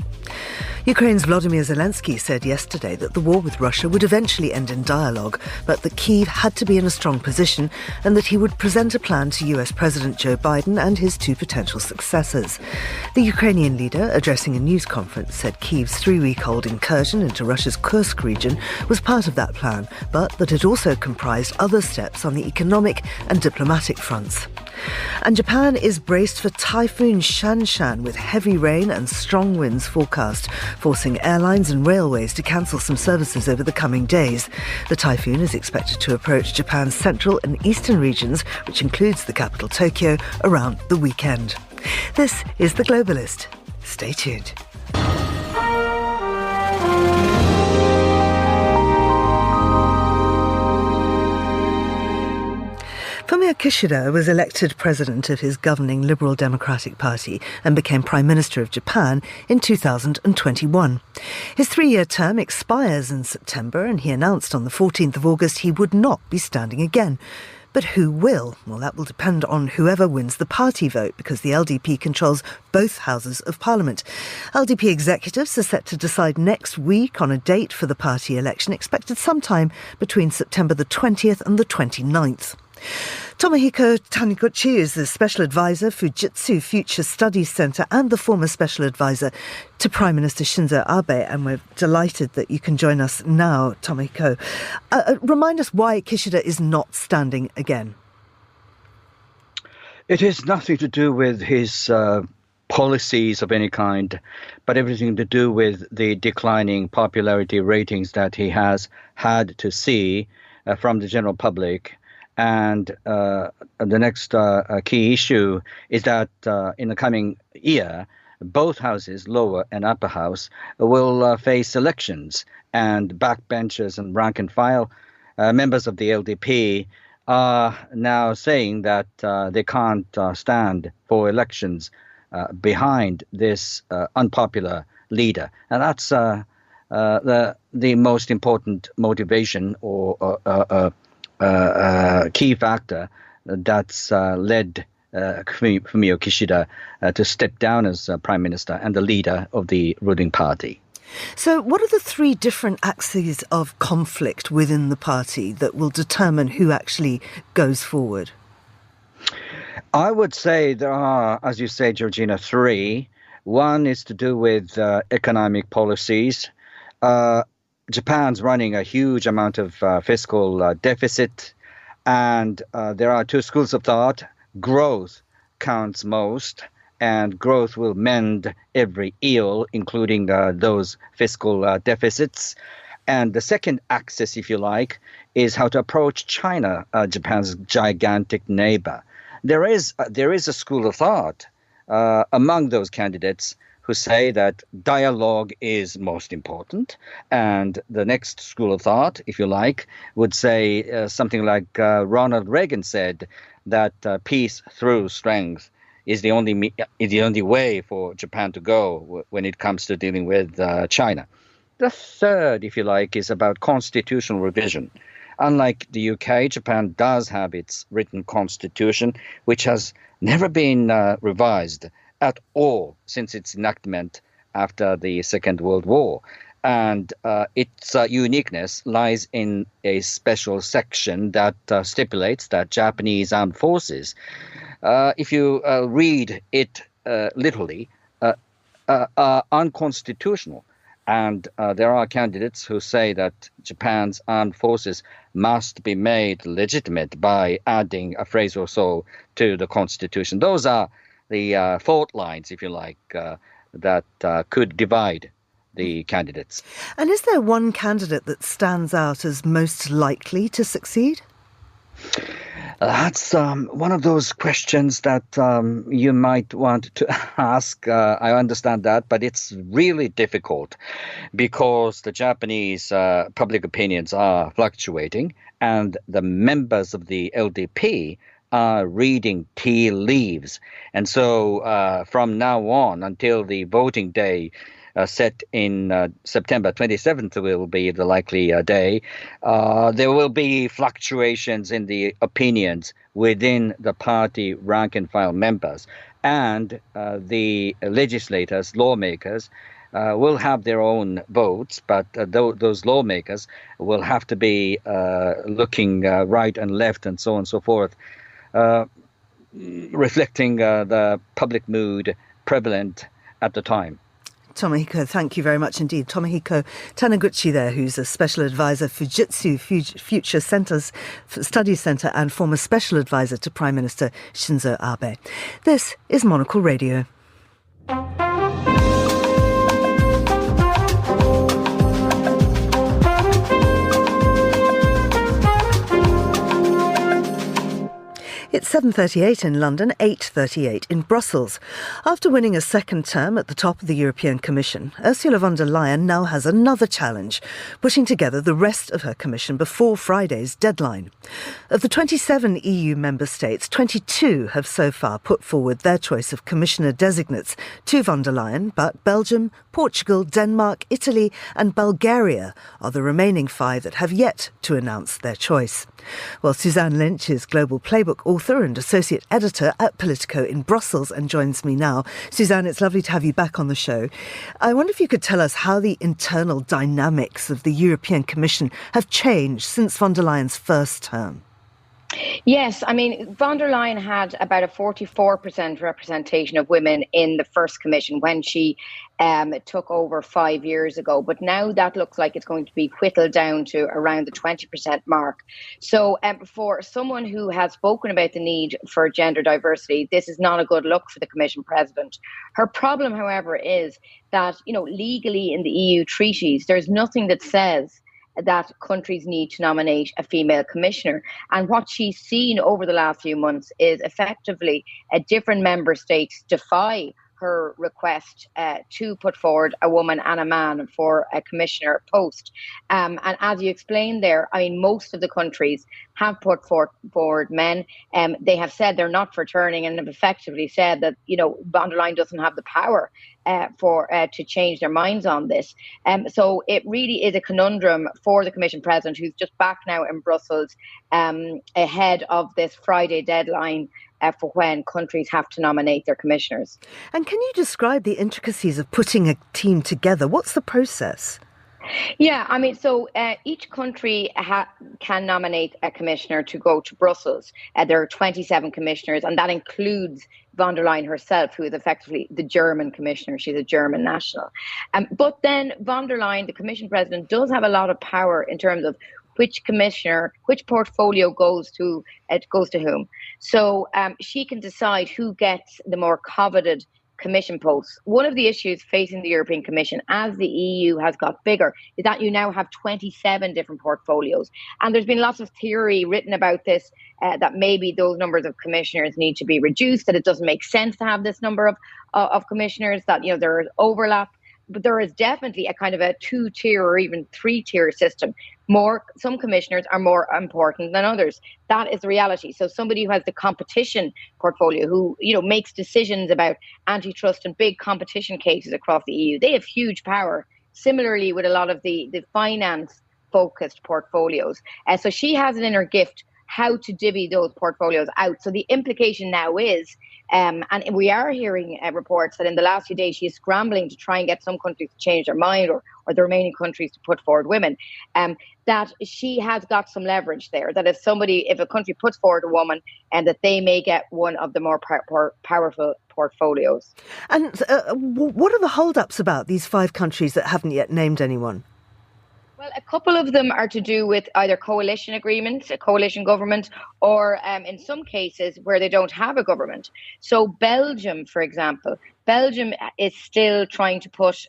Ukraine's Volodymyr Zelensky said yesterday that the war with Russia would eventually end in dialogue, but that Kyiv had to be in a strong position and that he would present a plan to US President Joe Biden and his 2 potential successors. The Ukrainian leader, addressing a news conference, said Kyiv's 3-week-old incursion into Russia's Kursk region was part of that plan, but that it also comprised other steps on the economic and diplomatic fronts. And Japan is braced for Typhoon Shanshan with heavy rain and strong winds forecast, forcing airlines and railways to cancel some services over the coming days. The typhoon is expected to approach Japan's central and eastern regions, which includes the capital Tokyo, around the weekend. This is The Globalist. Stay tuned. Fumio Kishida was elected president of his governing Liberal Democratic Party and became Prime Minister of Japan in 2021. His 3-year term expires in September, and he announced on the 14th of August he would not be standing again. But who will? Well, that will depend on whoever wins the party vote, because the LDP controls both houses of Parliament. LDP executives are set to decide next week on a date for the party election, expected sometime between September the 20th and the 29th. Tomohiko Taniguchi is the Special Advisor for Fujitsu Future Studies Centre and the former Special Advisor to Prime Minister Shinzo Abe, and we're delighted that you can join us now, Tomohiko. Remind us why Kishida is not standing again. It has nothing to do with his policies of any kind, but everything to do with the declining popularity ratings that he has had to see from the general public. And the next key issue is that in the coming year, both houses, lower and upper house, will face elections, and backbenchers and rank and file members of the LDP are now saying that they can't stand for elections behind this unpopular leader. And that's the most important motivation or key factor that's led Fumio Kishida to step down as Prime Minister and the leader of the ruling party. So what are the three different axes of conflict within the party that will determine who actually goes forward? I would say there are, as you say, Georgina, three. One is to do with economic policies. Japan's running a huge amount of fiscal deficit, and there are two schools of thought. Growth counts most, and growth will mend every ill, including those fiscal deficits. And the second axis, if you like, is how to approach China, Japan's gigantic neighbor. There is a school of thought among those candidates who say that dialogue is most important. And the next school of thought, if you like, would say something like Ronald Reagan said, that peace through strength is the only way for Japan to go when it comes to dealing with China. The third, if you like, is about constitutional revision. Unlike the UK, Japan does have its written constitution, which has never been revised at all since its enactment after the Second World War. And its uniqueness lies in a special section that stipulates that Japanese armed forces, if you read it literally, are unconstitutional. And there are candidates who say that Japan's armed forces must be made legitimate by adding a phrase or so to the constitution. Those are the fault lines, if you like, that could divide the candidates. And is there one candidate that stands out as most likely to succeed? That's one of those questions that you might want to ask. I understand that, but it's really difficult because the Japanese public opinions are fluctuating, and the members of the LDP are reading tea leaves. And so from now on until the voting day set in September 27th will be the likely day. There will be fluctuations in the opinions within the party rank and file members, and the legislators, lawmakers, will have their own votes, but those lawmakers will have to be looking right and left and so on and so forth, reflecting the public mood prevalent at the time. Tomohiko, thank you very much indeed. Tomohiko Taniguchi there, who's a Special Advisor for Fujitsu Future Studies Centre and former Special Advisor to Prime Minister Shinzo Abe. This is Monocle Radio. It's 7:38 in London, 8:38 in Brussels. After winning a second term at the top of the European Commission, Ursula von der Leyen now has another challenge, putting together the rest of her Commission before Friday's deadline. Of the 27 EU member states, 22 have so far put forward their choice of Commissioner designates to von der Leyen, but Belgium, Portugal, Denmark, Italy and Bulgaria are the remaining 5 that have yet to announce their choice. Well, Suzanne Lynch is Global Playbook author and associate editor at Politico in Brussels and joins me now. Suzanne, it's lovely to have you back on the show. I wonder if you could tell us how the internal dynamics of the European Commission have changed since von der Leyen's first term. Yes, I mean, von der Leyen had about a 44% representation of women in the first commission when she took over 5 years ago. But now that looks like it's going to be whittled down to around the 20% mark. So for someone who has spoken about the need for gender diversity, this is not a good look for the Commission President. Her problem, however, is that, legally in the EU treaties, there's nothing that says that countries need to nominate a female commissioner. And what she's seen over the last few months is effectively different member states defy her request to put forward a woman and a man for a commissioner post. And as you explained there, I mean, most of the countries have put forward men. They have said they're not for turning and have effectively said that, von der Leyen doesn't have the power to change their minds on this. So it really is a conundrum for the Commission President, who's just back now in Brussels ahead of this Friday deadline for when countries have to nominate their commissioners. And can you describe the intricacies of putting a team together? What's the process? Yeah, I mean, so each country can nominate a commissioner to go to Brussels. There are 27 commissioners, and that includes von der Leyen herself, who is effectively the German commissioner. She's a German national. But then von der Leyen, the Commission President, does have a lot of power in terms of which commissioner, which portfolio goes to whom. So she can decide who gets the more coveted Commission posts. One of the issues facing the European Commission as the EU has got bigger is that you now have 27 different portfolios. And there's been lots of theory written about this, that maybe those numbers of commissioners need to be reduced, that it doesn't make sense to have this number of commissioners, that there is overlap. But there is definitely a kind of a 2-tier or even 3-tier system. Some commissioners are more important than others. That is the reality. So somebody who has the competition portfolio, who makes decisions about antitrust and big competition cases across the EU, they have huge power. Similarly, with a lot of the finance-focused portfolios. So she has it in her gift how to divvy those portfolios out. So the implication now is, and we are hearing reports that in the last few days she is scrambling to try and get some countries to change their mind, or the remaining countries to put forward women, that she has got some leverage there, that if a country puts forward a woman, and that they may get one of the more powerful portfolios. And what are the hold-ups about these 5 countries that haven't yet named anyone? Well, a couple of them are to do with either coalition agreements, a coalition government, or in some cases where they don't have a government. So Belgium, for example, Belgium is still trying to put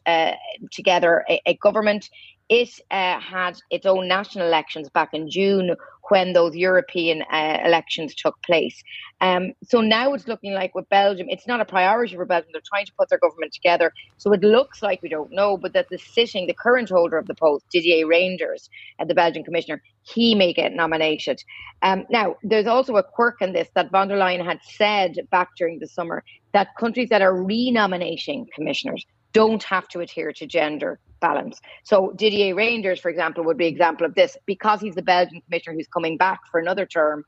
together a government. It had its own national elections back in June when those European elections took place. So now it's looking like with Belgium, it's not a priority for Belgium. They're trying to put their government together. So it looks like, we don't know, but that the current holder of the post, Didier Reynders, the Belgian commissioner, he may get nominated. Now, there's also a quirk in this that von der Leyen had said back during the summer that countries that are renominating commissioners don't have to adhere to gender balance. So Didier Reynders, for example, would be an example of this. Because he's the Belgian commissioner who's coming back for another term,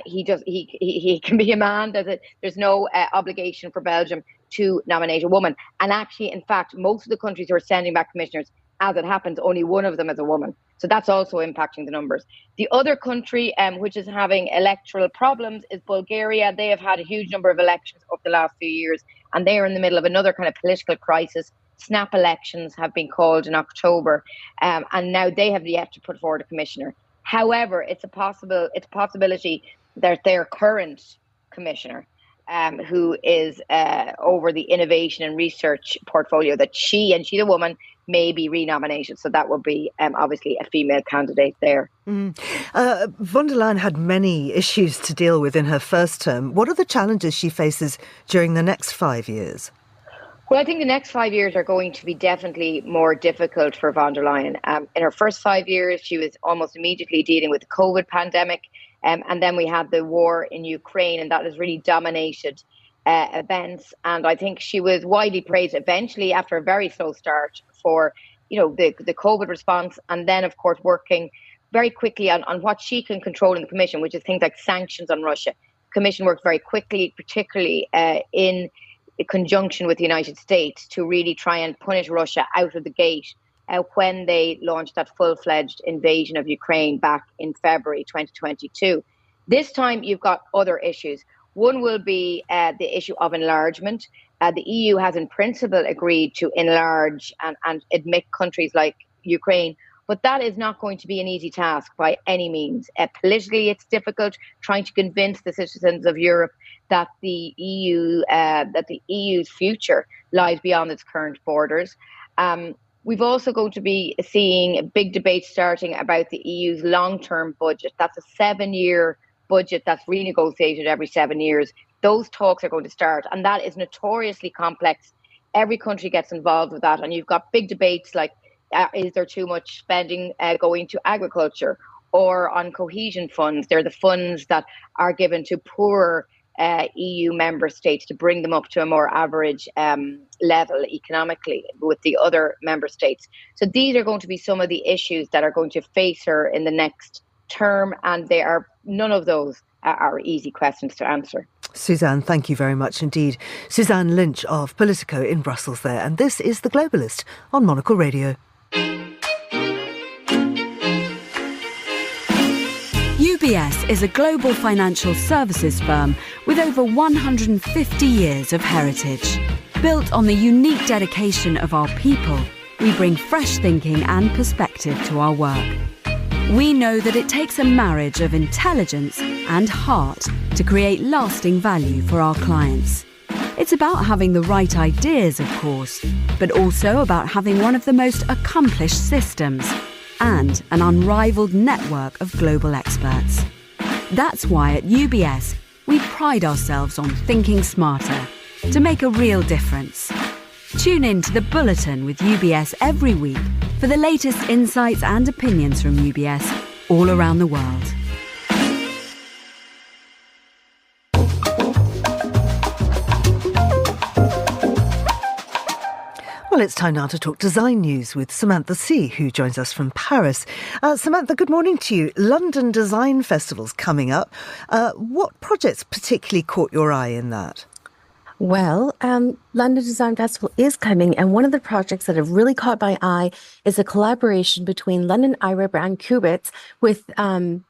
he can be a man. There's no obligation for Belgium to nominate a woman. And actually, in fact, most of the countries who are sending back commissioners, as it happens, only one of them is a woman. So that's also impacting the numbers. The other country which is having electoral problems is Bulgaria. They have had a huge number of elections over the last few years, and they are in the middle of another kind of political crisis. Snap elections have been called in October, and now they have yet to put forward a commissioner. However, it's a possibility that their current commissioner, who is over the innovation and research portfolio, that she's a woman, may be renominated. So that would be obviously a female candidate there. Von der Leyen had many issues to deal with in her first term. What are the challenges she faces during the next 5 years? Well, I think the next 5 years are going to be definitely more difficult for von der Leyen. In her first 5 years, she was almost immediately dealing with the COVID pandemic. And then we had the war in Ukraine, and that has really dominated events. And I think she was widely praised eventually after a very slow start for, the COVID response. And then, of course, working very quickly on what she can control in the Commission, which is things like sanctions on Russia. The Commission worked very quickly, particularly in conjunction with the United States, to really try and punish Russia out of the gate when they launched that full-fledged invasion of Ukraine back in February 2022. This time you've got other issues. One will be the issue of enlargement. The EU has in principle agreed to enlarge and admit countries like Ukraine, but that is not going to be an easy task by any means. Politically, it's difficult trying to convince the citizens of Europe that the EU's future lies beyond its current borders. We've also going to be seeing a big debate starting about the EU's long-term budget. That's a 7-year budget that's renegotiated every 7 years. Those talks are going to start, and that is notoriously complex. Every country gets involved with that, and you've got big debates like, is there too much spending going to agriculture or on cohesion funds? They're the funds that are given to poorer EU member states to bring them up to a more average level economically with the other member states. So these are going to be some of the issues that are going to face her in the next term, and none of those are easy questions to answer. Suzanne, thank you very much indeed. Suzanne Lynch of Politico in Brussels there. And this is The Globalist on Monocle Radio. UBS is a global financial services firm with over 150 years of heritage. Built on the unique dedication of our people, we bring fresh thinking and perspective to our work. We know that it takes a marriage of intelligence and heart to create lasting value for our clients. It's about having the right ideas, of course, but also about having one of the most accomplished systems and an unrivaled network of global experts. That's why at UBS, we pride ourselves on thinking smarter to make a real difference. Tune in to The Bulletin with UBS every week for the latest insights and opinions from UBS all around the world. Well, it's time now to talk design news with Samantha C., who joins us from Paris. Samantha, good morning to you. London Design Festival's coming up. What projects particularly caught your eye in that? Well, London Design Festival is coming, and one of the projects that have really caught my eye is a collaboration between London eyewear brand Cubits with 9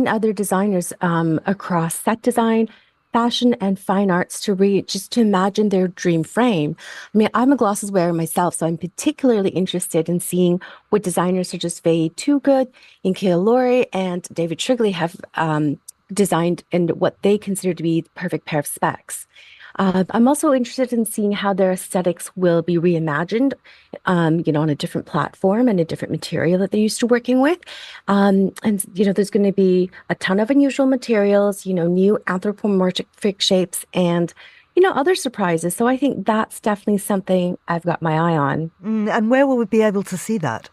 other designers across set design, fashion, and fine arts just to imagine their dream frame. I mean, I'm a glasses wearer myself, so I'm particularly interested in seeing what designers such as Faye Toogood, Inkia Laurie, and David Shrigley have designed and what they consider to be the perfect pair of specs. I'm also interested in seeing how their aesthetics will be reimagined, on a different platform and a different material that they're used to working with. And there's going to be a ton of unusual materials, new anthropomorphic shapes and, other surprises. So I think that's definitely something I've got my eye on. And where will we be able to see that?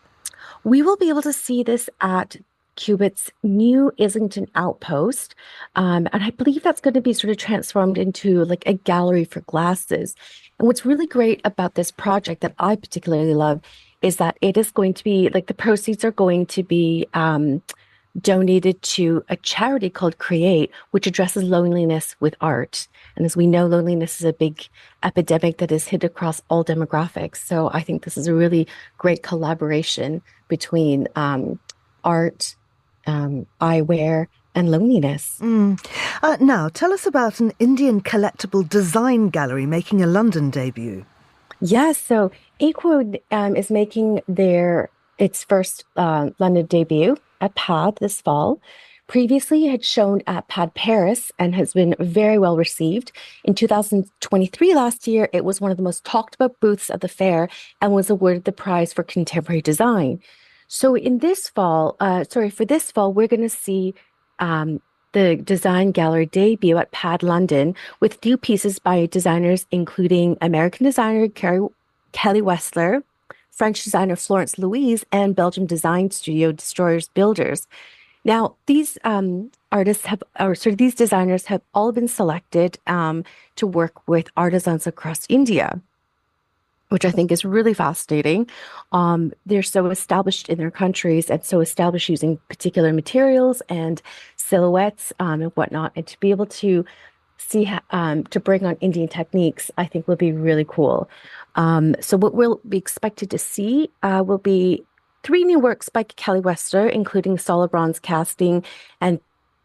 We will be able to see this at Cubit's new Islington outpost. And I believe that's going to be sort of transformed into like a gallery for glasses. And what's really great about this project that I particularly love is that it is going to be like the proceeds are going to be donated to a charity called Create, which addresses loneliness with art. And as we know, loneliness is a big epidemic that is hit across all demographics. So I think this is a really great collaboration between art, eyewear, and loneliness. Now, tell us about an Indian collectible design gallery making a London debut. Yes, so Equode is making its first London debut at PAD this fall. Previously, it had shown at PAD Paris and has been very well received. In 2023, last year, it was one of the most talked about booths at the fair and was awarded the prize for contemporary design. So for this fall, we're going to see the design gallery debut at PAD London with new pieces by designers including American designer Kelly Wessler, French designer Florence Louise, and Belgium design studio Destroyers Builders. Now, these these designers have all been selected to work with artisans across India, which I think is really fascinating. They're so established in their countries and so established using particular materials and silhouettes and whatnot. And to be able to see, to bring on Indian techniques, I think will be really cool. So what we'll be expected to see will be 3 new works by Kelly Wester, including solid bronze casting and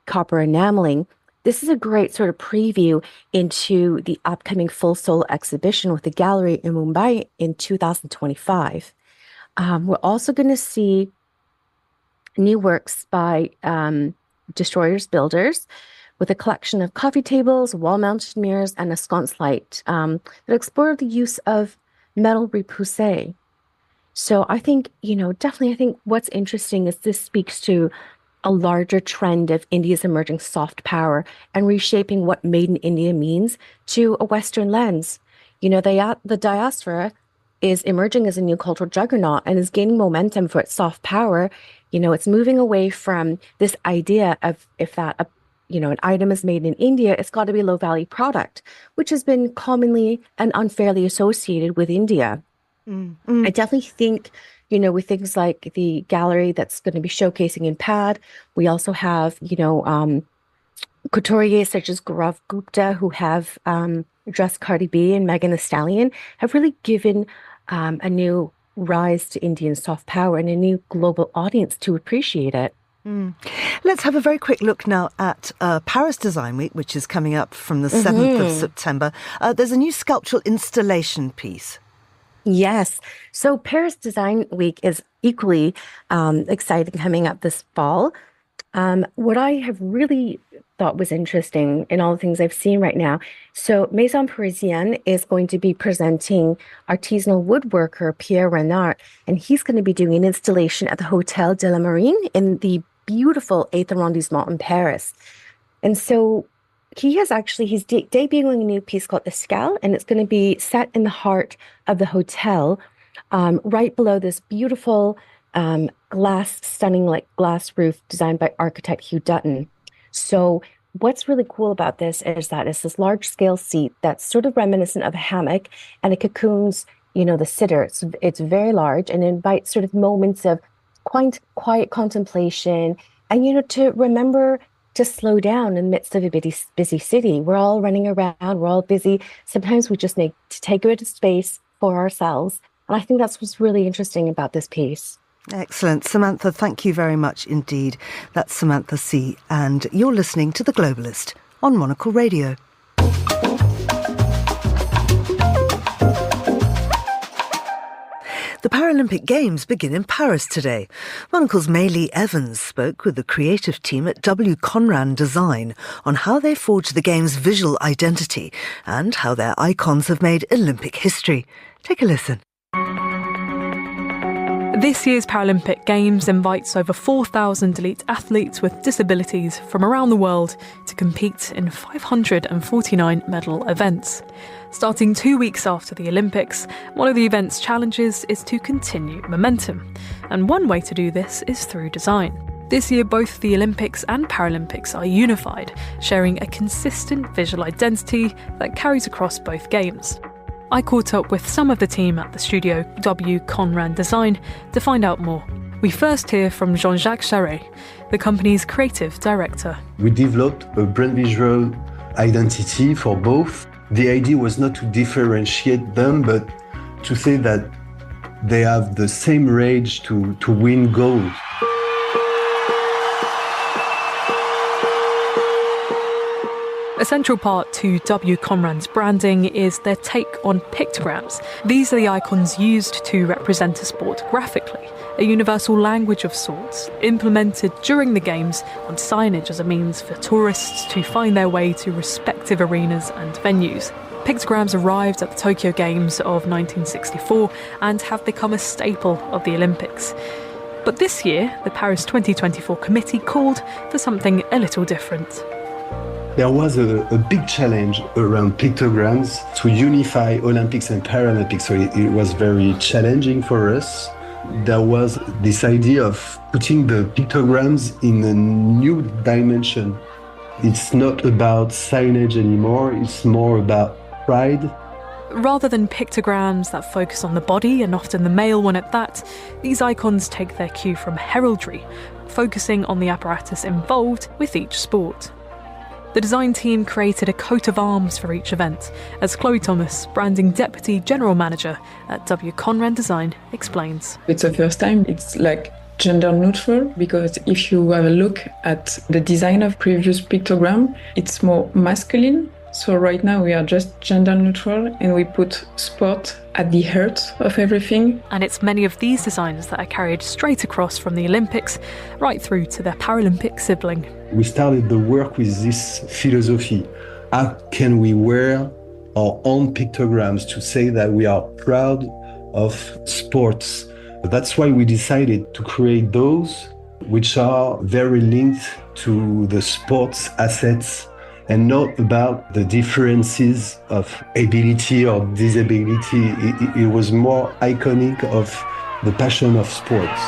copper enameling. This is a great sort of preview into the upcoming Full Soul exhibition with the gallery in Mumbai in 2025. We're also going to see new works by destroyers builders with a collection of coffee tables, wall-mounted mirrors, and a sconce light that explore the use of metal repoussé. So I think, definitely I think what's interesting is this speaks to a larger trend of India's emerging soft power and reshaping what Made in India means to a Western lens. The diaspora is emerging as a new cultural juggernaut and is gaining momentum for its soft power. It's moving away from this idea of if that, an item is made in India, it's got to be a low-value product, which has been commonly and unfairly associated with India. I definitely think, with things like the gallery that's going to be showcasing in Pad, we also have, couturiers such as Gaurav Gupta, who have dressed Cardi B and Megan Thee Stallion, have really given a new rise to Indian soft power and a new global audience to appreciate it. Let's have a very quick look now at Paris Design Week, which is coming up from the 7th of September. There's a new sculptural installation piece. Yes. So Paris Design Week is equally exciting coming up this fall. What I have really thought was interesting in all the things I've seen right now. So Maison Parisienne is going to be presenting artisanal woodworker Pierre Renard, and he's going to be doing an installation at the Hotel de la Marine in the beautiful 8th arrondissement in Paris. And so he's debuting a new piece called Escale, and it's going to be set in the heart of the hotel, right below this beautiful stunning glass roof designed by architect Hugh Dutton. So what's really cool about this is that it's this large scale seat that's sort of reminiscent of a hammock, and it cocoons, the sitter. It's very large and invites sort of moments of quiet contemplation and, to remember to slow down in the midst of a busy city. We're all running around, we're all busy. Sometimes we just need to take a bit of space for ourselves. And I think that's what's really interesting about this piece. Excellent. Samantha, thank you very much indeed. That's Samantha C. And you're listening to The Globalist on Monocle Radio. The Paralympic Games begin in Paris today. Monocle's Maylee Evans spoke with the creative team at W. Conran Design on how they forged the Games' visual identity and how their icons have made Olympic history. Take a listen. This year's Paralympic Games invites over 4,000 elite athletes with disabilities from around the world to compete in 549 medal events. Starting 2 weeks after the Olympics, one of the event's challenges is to continue momentum. And one way to do this is through design. This year, both the Olympics and Paralympics are unified, sharing a consistent visual identity that carries across both games. I caught up with some of the team at the studio W. Conran Design to find out more. We first hear from Jean-Jacques Charret, the company's creative director. We developed a brand visual identity for both. The idea was not to differentiate them, but to say that they have the same rage to win gold. A central part to W. Conran's branding is their take on pictograms. These are the icons used to represent a sport graphically, a universal language of sorts, implemented during the Games on signage as a means for tourists to find their way to respective arenas and venues. Pictograms arrived at the Tokyo Games of 1964 and have become a staple of the Olympics. But this year, the Paris 2024 committee called for something a little different. There was a big challenge around pictograms to unify Olympics and Paralympics, so it was very challenging for us. There was this idea of putting the pictograms in a new dimension. It's not about signage anymore, it's more about pride. Rather than pictograms that focus on the body, and often the male one at that, these icons take their cue from heraldry, focusing on the apparatus involved with each sport. The design team created a coat of arms for each event, as Chloe Thomas, branding deputy general manager at W. Conran Design, explains. It's the first time. It's like gender neutral, because if you have a look at the design of previous pictogram, it's more masculine. So right now we are just gender neutral and we put sport at the heart of everything. And it's many of these designs that are carried straight across from the Olympics right through to their Paralympic sibling. We started the work with this philosophy. How can we wear our own pictograms to say that we are proud of sports? That's why we decided to create those which are very linked to the sports assets and not about the differences of ability or disability. It was more iconic of the passion of sports.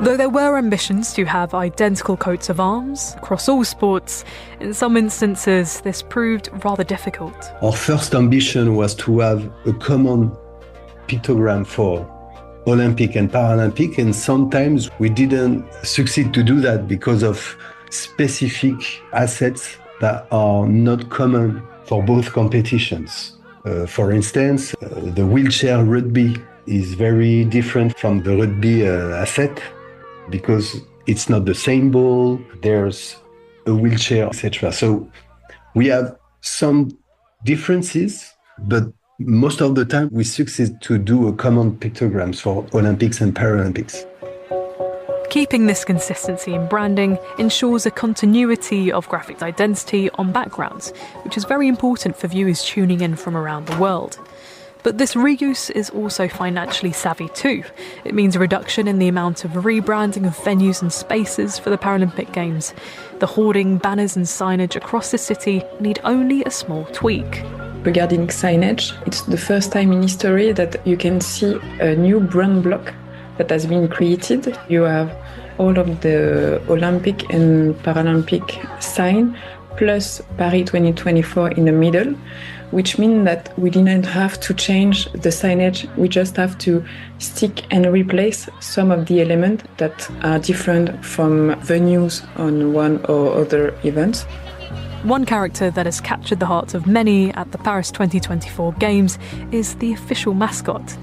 Though there were ambitions to have identical coats of arms across all sports, in some instances this proved rather difficult. Our first ambition was to have a common pictogram for Olympic and Paralympic, and sometimes we didn't succeed to do that because of specific assets that are not common for both competitions. For instance, the wheelchair rugby is very different from the rugby asset because it's not the same ball, there's a wheelchair, etc. So we have some differences, but most of the time we succeed to do a common pictograms for Olympics and Paralympics. Keeping this consistency in branding ensures a continuity of graphic identity on backgrounds, which is very important for viewers tuning in from around the world. But this reuse is also financially savvy too. It means a reduction in the amount of rebranding of venues and spaces for the Paralympic Games. The hoarding, banners and signage across the city need only a small tweak. Regarding signage, it's the first time in history that you can see a new brand block that has been created. You have all of the Olympic and Paralympic sign, plus Paris 2024 in the middle, which means that we didn't have to change the signage. We just have to stick and replace some of the elements that are different from venues on one or other events. One character that has captured the hearts of many at the Paris 2024 Games is the official mascot.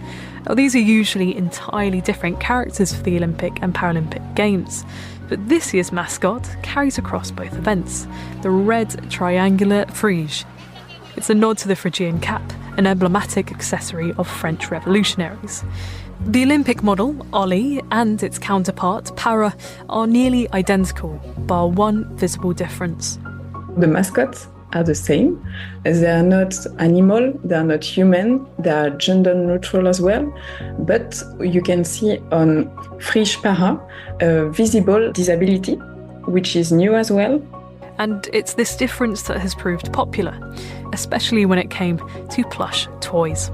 Now, these are usually entirely different characters for the Olympic and Paralympic Games, but this year's mascot carries across both events, the red triangular frige. It's a nod to the Phrygian cap, an emblematic accessory of French revolutionaries. The Olympic model, Ollie, and its counterpart, Para, are nearly identical, bar one visible difference. The mascots are the same. They are not animal, they are not human, they are gender neutral as well. But you can see on Frige Para a visible disability, which is new as well. And it's this difference that has proved popular, especially when it came to plush toys.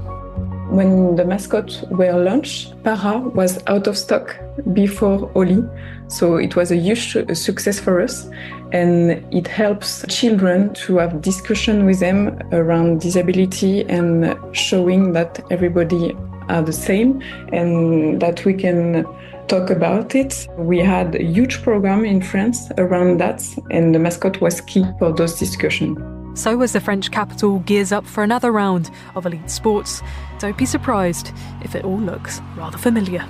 When the mascots were launched, Para was out of stock before Ollie, so it was a huge success for us, and it helps children to have discussion with them around disability and showing that everybody are the same and that we can talk about it. We had a huge program in France around that, and the mascot was key for those discussions. So as the French capital gears up for another round of elite sports, don't be surprised if it all looks rather familiar.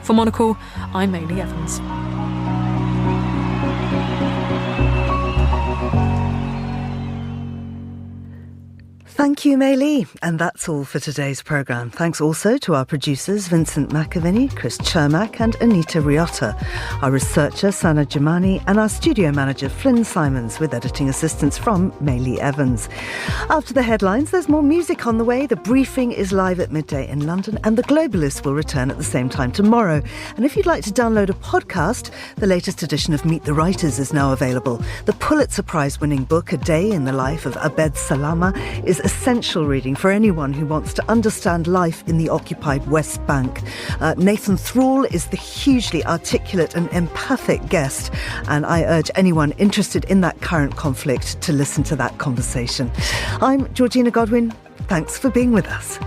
For Monocle, I'm Ailey Evans. Thank you, Mei Lee. And that's all for today's programme. Thanks also to our producers, Vincent McAviney, Chris Chermak and Anita Riotta, our researcher, Sana Jamani, and our studio manager, Flynn Simons, with editing assistance from Mei Lee Evans. After the headlines, there's more music on the way. The briefing is live at midday in London, and the Globalist will return at the same time tomorrow. And if you'd like to download a podcast, the latest edition of Meet the Writers is now available. The Pulitzer Prize-winning book, A Day in the Life of Abed Salama, is essential reading for anyone who wants to understand life in the occupied West Bank. Nathan Thrall is the hugely articulate and empathic guest, and I urge anyone interested in that current conflict to listen to that conversation. I'm Georgina Godwin. Thanks for being with us.